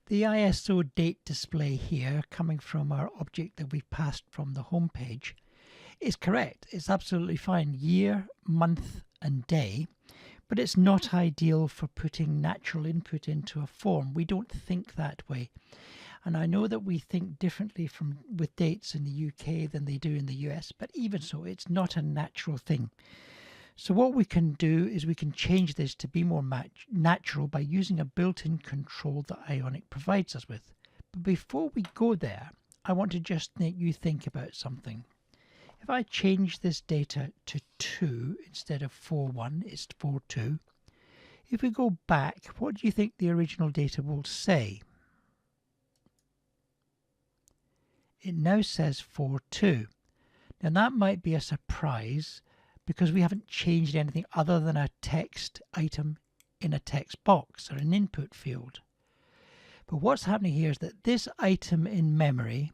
The ISO date display here, coming from our object that we've passed from the home page, is correct. It's absolutely fine. Year, month and day. But it's not ideal for putting natural input into a form. We don't think that way. And I know that we think differently with dates in the UK than they do in the US, but even so, it's not a natural thing. So what we can do is we can change this to be more natural by using a built-in control that Ionic provides us with. But before we go there, I want to just make you think about something. If I change this data to 2 instead of 4.1, it's 4.2. If we go back, what do you think the original data will say? It now says 4.2. Now that might be a surprise because we haven't changed anything other than a text item in a text box or an input field. But what's happening here is that this item in memory,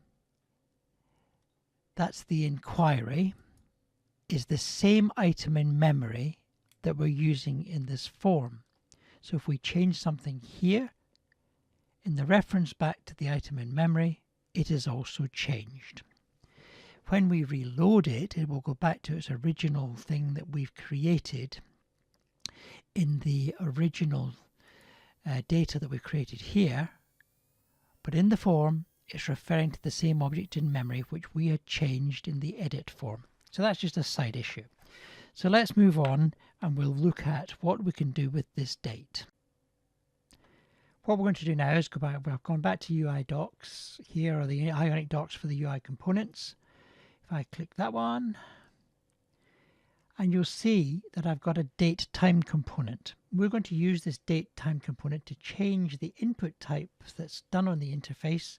that's the inquiry, is the same item in memory that we're using in this form. So if we change something here, in the reference back to the item in memory, it is also changed. When we reload it, it will go back to its original thing that we've created in the original data that we've created here, but in the form, it's referring to the same object in memory which we had changed in the edit form. So that's just a side issue. So let's move on and we'll look at what we can do with this date. What we're going to do now is go back. We've gone back to UI docs. Here are the Ionic docs for the UI components. If I click that one, and you'll see that I've got a DateTime component. We're going to use this DateTime component to change the input type that's done on the interface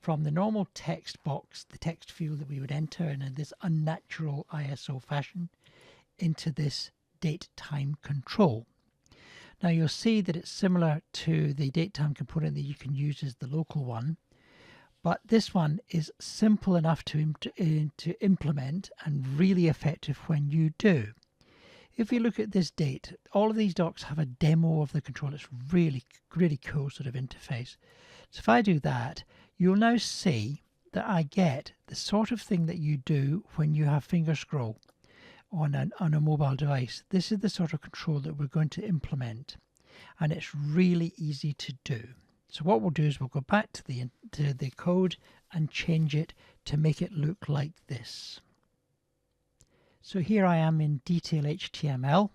from the normal text box, the text field that we would enter in this unnatural ISO fashion, into this DateTime control. Now you'll see that it's similar to the DateTime component that you can use as the local one, but this one is simple enough to implement and really effective when you do. If you look at this date, all of these docs have a demo of the control. It's really cool sort of interface. So if I do that, you'll now see that I get the sort of thing that you do when you have finger scroll on a mobile device. This is the sort of control that we're going to implement, and it's really easy to do. So what we'll do is we'll go back to the code and change it to make it look like this. So here I am in detail HTML,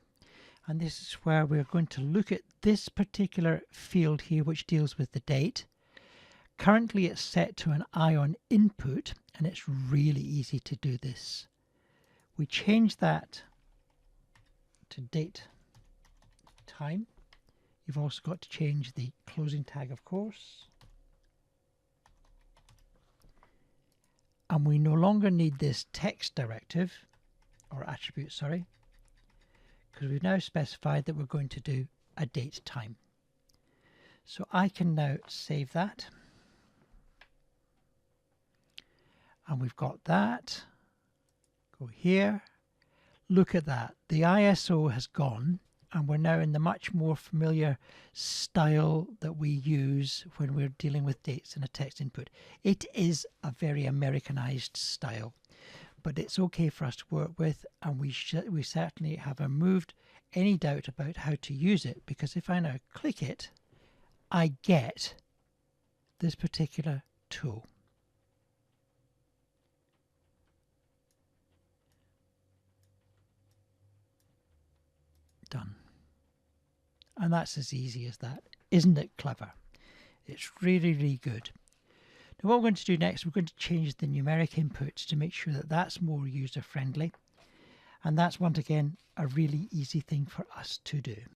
and this is where we're going to look at this particular field here which deals with the date. Currently it's set to an ion input, and it's really easy to do this. We change that to date time. You've also got to change the closing tag, of course. And we no longer need this text directive, or attribute, sorry, because we've now specified that we're going to do a date time. So I can now save that. And we've got that. Go here. Look at that. The ISO has gone, and we're now in the much more familiar style that we use when we're dealing with dates in a text input. It is a very Americanized style, but it's okay for us to work with, and we certainly have removed any doubt about how to use it, because if I now click it, I get this particular tool. Done. And that's as easy as that. Isn't it clever? It's really good. Now what we're going to do next, we're going to change the numeric inputs to make sure that that's more user friendly, and that's once again a really easy thing for us to do.